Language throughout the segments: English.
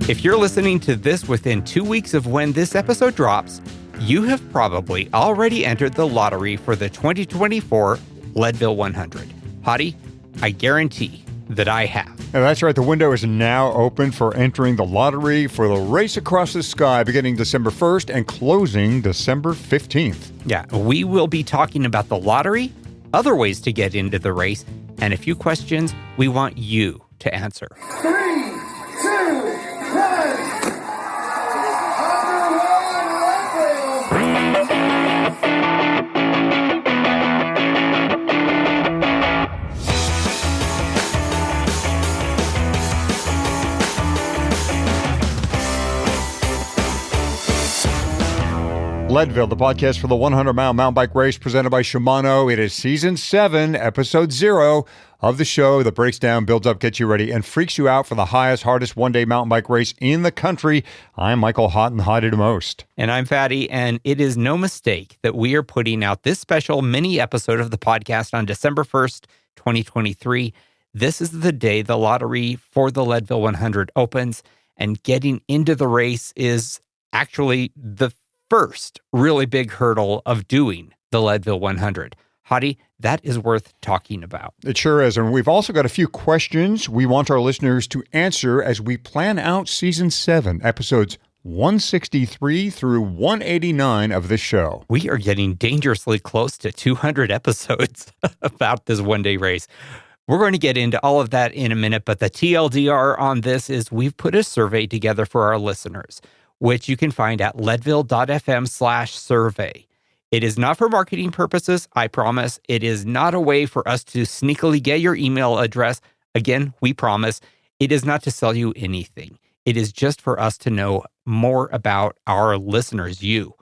If you're listening to this within 2 weeks of when this episode drops, you have probably already entered the lottery for the 2024 Leadville 100. Hottie, I guarantee that I have. And that's right. The window is now open for entering the lottery for the race across the sky beginning December 1st and closing December 15th. Yeah, we will be talking about the lottery, other ways to get into the race, and a few questions we want you to answer. 3, 2, 1. Leadville, the podcast for the 100-mile mountain bike race presented by Shimano. It is Season 7, Episode 0 of the show that breaks down, builds up, gets you ready, and freaks you out for the highest, hardest one-day mountain bike race in the country. I'm Michael Hott and Hottie the most. And I'm Fatty, and it is no mistake that we are putting out this special mini episode of the podcast on December 1st, 2023. This is the day the lottery for the Leadville 100 opens, and getting into the race is actually the first really big hurdle of doing the Leadville 100. Hottie, that is worth talking about. It sure is. And we've also got a few questions we want our listeners to answer as we plan out Season 7, episodes 163 through 189 of this show. We are getting dangerously close to 200 episodes about this one-day race. We're going to get into all of that in a minute, but the TLDR on this is we've put a survey together for our listeners, which you can find at leadville.fm/survey. It is not for marketing purposes, I promise. It is not a way for us to sneakily get your email address. Again, we promise. It is not to sell you anything. It is just for us to know more about our listeners, you.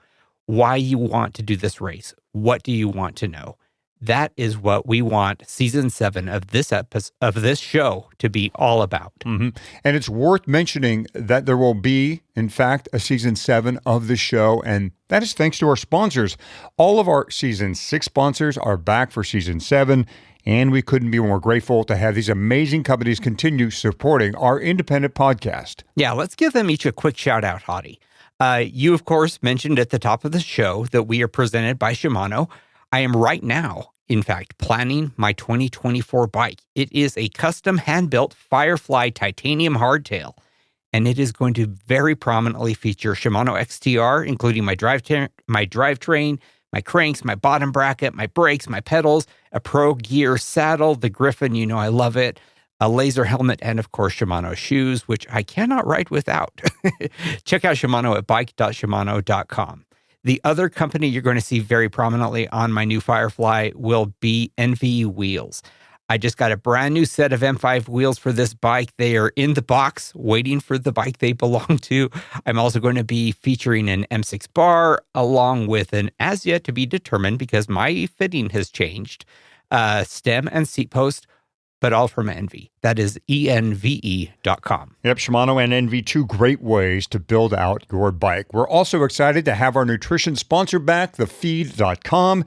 Why you want to do this race. What do you want to know? That is what we want Season 7 of this episode of this show to be all about. Mm-hmm. And it's worth mentioning that there will be, in fact, a Season 7 of the show, and that is thanks to our sponsors. All of our Season 6 sponsors are back for Season 7, and we couldn't be more grateful to have these amazing companies continue supporting our independent podcast. Yeah, let's give them each a quick shout out, Hottie. You, of course, mentioned at the top of the show that we are presented by Shimano. I am right now, in fact, planning my 2024 bike. It is a custom hand-built Firefly titanium hardtail, and it is going to very prominently feature Shimano XTR, including my drivetrain, my cranks, my bottom bracket, my brakes, my pedals, a Pro Gear saddle, the Griffin, you know I love it, a laser helmet, and of course Shimano shoes, which I cannot ride without. Check out Shimano at bike.shimano.com. The other company you're going to see very prominently on my new Firefly will be NV Wheels. I just got a brand new set of M5 wheels for this bike. They are in the box, waiting for the bike they belong to. I'm also going to be featuring an M6 bar, along with an as yet to be determined, because my fitting has changed, stem and seat post, but all from Envy. That is enve.com. Yep, Shimano and Envy, two great ways to build out your bike. We're also excited to have our nutrition sponsor back, thefeed.com.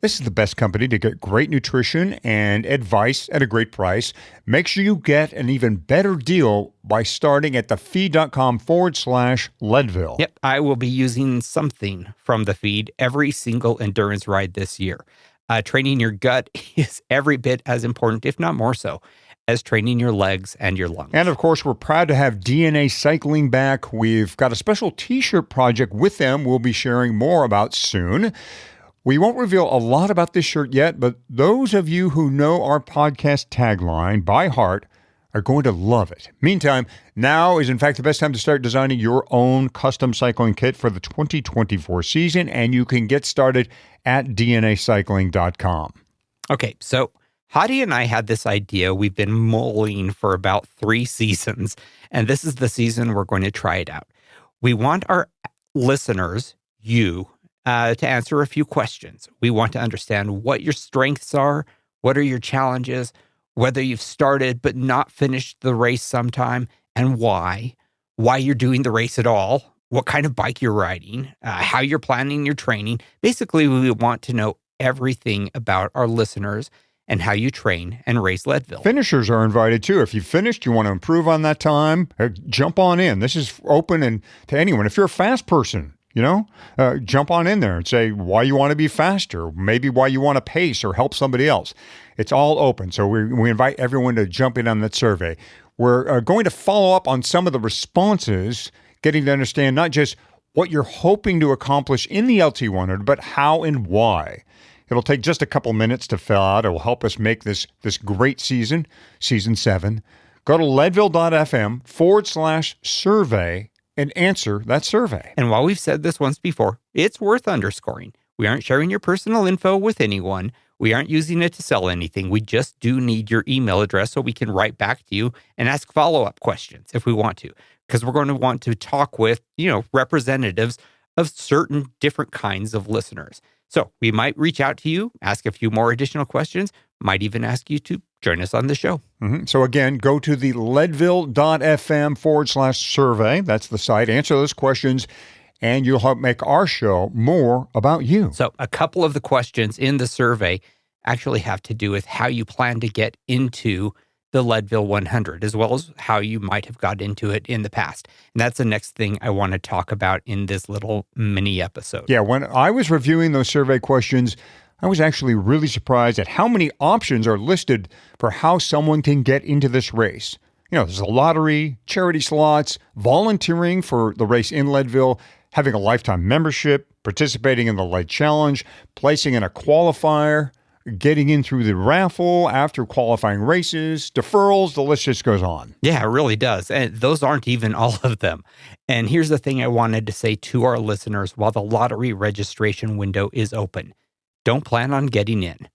This is the best company to get great nutrition and advice at a great price. Make sure you get an even better deal by starting at thefeed.com/Leadville. Yep, I will be using something from the feed every single endurance ride this year. Training your gut is every bit as important, if not more so, as training your legs and your lungs. And of course, we're proud to have DNA Cycling back. We've got a special t-shirt project with them we'll be sharing more about soon. We won't reveal a lot about this shirt yet, but those of you who know our podcast tagline by heart are going to love it. Meantime, now is in fact the best time to start designing your own custom cycling kit for the 2024 season, and you can get started at dnacycling.com. Okay, so Hottie and I had this idea we've been mulling for about 3 seasons, and this is the season we're going to try it out. We want our listeners, you, to answer a few questions. We want to understand what your strengths are, what are your challenges, whether you've started but not finished the race sometime, and why you're doing the race at all, what kind of bike you're riding, how you're planning your training. Basically, we want to know everything about our listeners and how you train and race Leadville. Finishers are invited too. If you finished, you want to improve on that time, jump on in. This is open to anyone. If you're a fast person, jump on in there and say why you want to be faster, maybe why you want to pace or help somebody else. It's all open. So we invite everyone to jump in on that survey. We're going to follow up on some of the responses, getting to understand not just what you're hoping to accomplish in the LT100, but how and why. It'll take just a couple minutes to fill out. It will help us make this great season 7. Go to leadville.fm/survey and answer that survey. And while we've said this once before, it's worth underscoring. We aren't sharing your personal info with anyone. We aren't using it to sell anything. We just do need your email address so we can write back to you and ask follow-up questions if we want to, because we're going to want to talk with, representatives of certain different kinds of listeners. So we might reach out to you, ask a few more additional questions, might even ask you to join us on the show. So again, go to the leadville.fm/survey. That's the site. Answer those questions, and you'll help make our show more about you. So a couple of the questions in the survey actually have to do with how you plan to get into the Leadville 100, as well as how you might have got into it in the past. And that's the next thing I want to talk about in this little mini episode. Yeah, when I was reviewing those survey questions, I was actually really surprised at how many options are listed for how someone can get into this race. There's a lottery, charity slots, volunteering for the race in Leadville, having a lifetime membership, participating in the Lead Challenge, placing in a qualifier, getting in through the raffle after qualifying races, deferrals, the list just goes on. Yeah, it really does. And those aren't even all of them. And here's the thing I wanted to say to our listeners while the lottery registration window is open. Don't plan on getting in.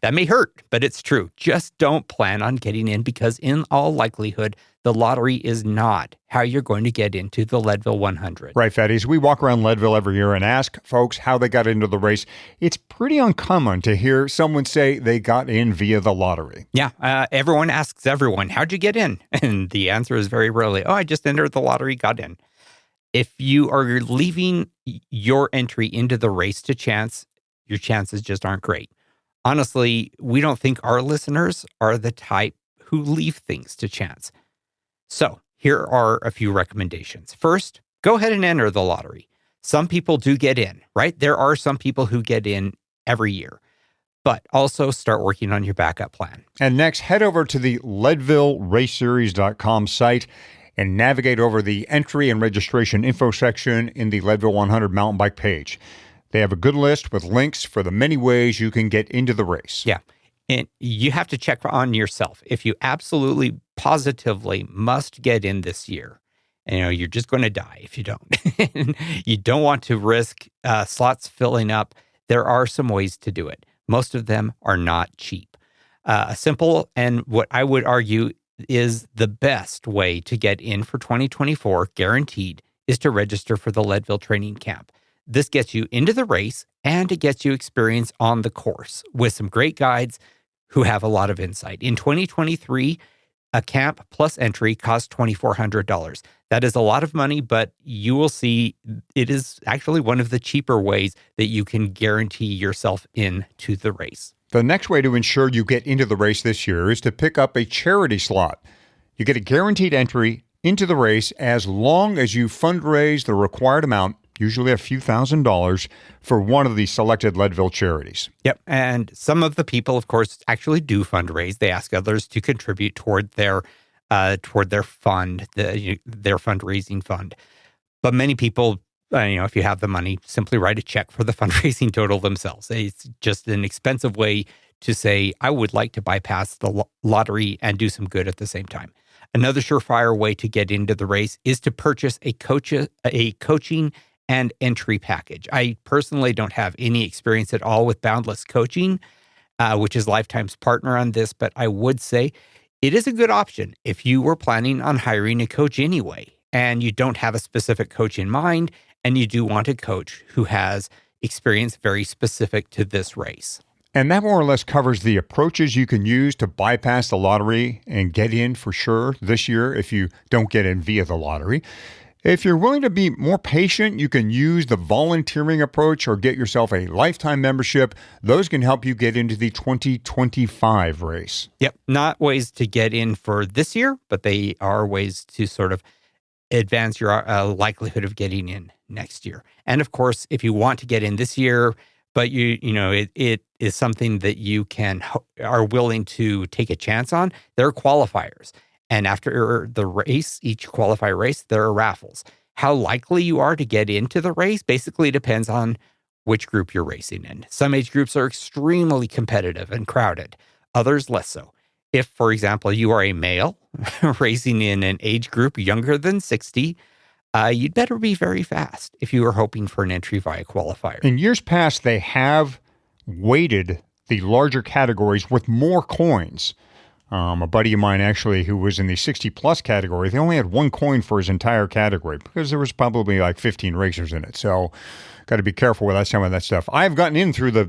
That may hurt, but it's true. Just don't plan on getting in, because in all likelihood, the lottery is not how you're going to get into the Leadville 100. Right, Fatties. We walk around Leadville every year and ask folks how they got into the race. It's pretty uncommon to hear someone say they got in via the lottery. Yeah, everyone asks everyone, how'd you get in? And the answer is very rarely, I just entered the lottery, got in. If you are leaving your entry into the race to chance, your chances just aren't great. Honestly, we don't think our listeners are the type who leave things to chance. So here are a few recommendations. First, go ahead and enter the lottery. Some people do get in, right? There are some people who get in every year, but also start working on your backup plan. And next, head over to the LeadvilleRaceSeries.com site and navigate over the entry and registration info section in the Leadville 100 mountain bike page. They have a good list with links for the many ways you can get into the race. Yeah. And you have to check on yourself. If you absolutely, positively must get in this year, and you're just going to die if you don't. You don't want to risk slots filling up. There are some ways to do it. Most of them are not cheap. Simple, and what I would argue is the best way to get in for 2024, guaranteed, is to register for the Leadville Training Camp. This gets you into the race, and it gets you experience on the course with some great guides who have a lot of insight. In 2023, a camp plus entry costs $2,400. That is a lot of money, but you will see it is actually one of the cheaper ways that you can guarantee yourself into the race. The next way to ensure you get into the race this year is to pick up a charity slot. You get a guaranteed entry into the race as long as you fundraise the required amount, usually a few $1,000s, for one of the selected Leadville charities. Yep. And some of the people, of course, actually do fundraise. They ask others to contribute toward their fund, their fundraising fund. But many people, if you have the money, simply write a check for the fundraising total themselves. It's just an expensive way to say, I would like to bypass the lottery and do some good at the same time. Another surefire way to get into the race is to purchase a coaching and entry package. I personally don't have any experience at all with Boundless Coaching, which is Lifetime's partner on this, but I would say it is a good option if you were planning on hiring a coach anyway, and you don't have a specific coach in mind, and you do want a coach who has experience very specific to this race. And that more or less covers the approaches you can use to bypass the lottery and get in for sure this year if you don't get in via the lottery. If you're willing to be more patient, you can use the volunteering approach or get yourself a lifetime membership. Those can help you get into the 2025 race. Yep. Not ways to get in for this year, but they are ways to sort of advance your likelihood of getting in next year. And of course, if you want to get in this year, but it is something that you are willing to take a chance on, there are qualifiers. And after the race, each qualifier race, there are raffles. How likely you are to get into the race basically depends on which group you're racing in. Some age groups are extremely competitive and crowded, others less so. If, for example, you are a male racing in an age group younger than 60, you'd better be very fast if you are hoping for an entry via qualifier. In years past, they have weighted the larger categories with more coins. A buddy of mine, actually, who was in the 60-plus category, they only had one coin for his entire category because there was probably like 15 racers in it. So got to be careful with some of that stuff. I've gotten in through the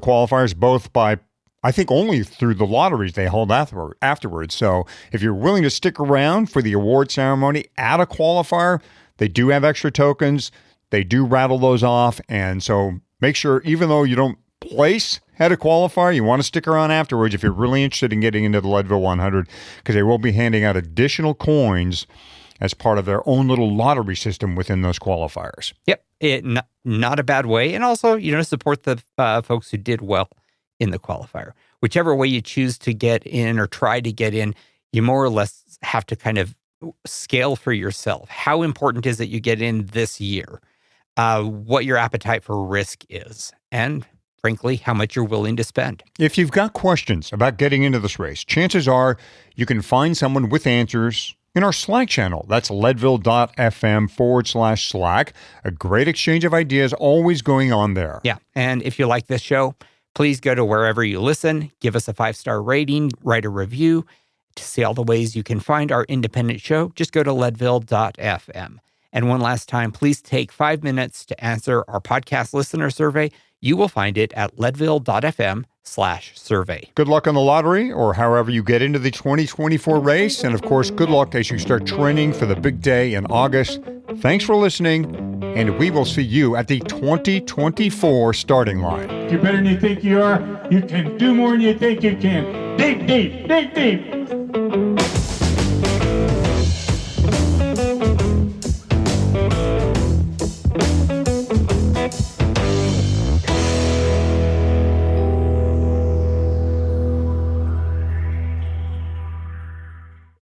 qualifiers, both by, I think, only through the lotteries they hold afterwards. So if you're willing to stick around for the award ceremony at a qualifier, they do have extra tokens. They do rattle those off. And so make sure, even though you don't place at a qualifier, you want to stick around afterwards if you're really interested in getting into the Leadville 100, because they will be handing out additional coins as part of their own little lottery system within those qualifiers. Yep, not a bad way. And also, support the folks who did well in the qualifier. Whichever way you choose to get in or try to get in, you more or less have to kind of scale for yourself. How important is it you get in this year? What your appetite for risk is, and frankly, how much you're willing to spend. If you've got questions about getting into this race, chances are you can find someone with answers in our Slack channel. That's leadville.fm/Slack. A great exchange of ideas always going on there. Yeah. And if you like this show, please go to wherever you listen, give us a 5-star rating, write a review. To see all the ways you can find our independent show, just go to leadville.fm. And one last time, please take 5 minutes to answer our podcast listener survey. You will find it at leadville.fm/survey. Good luck on the lottery or however you get into the 2024 race. And of course, good luck as you start training for the big day in August. Thanks for listening, and we will see you at the 2024 starting line. You're better than you think you are. You can do more than you think you can. Dig deep, dig deep.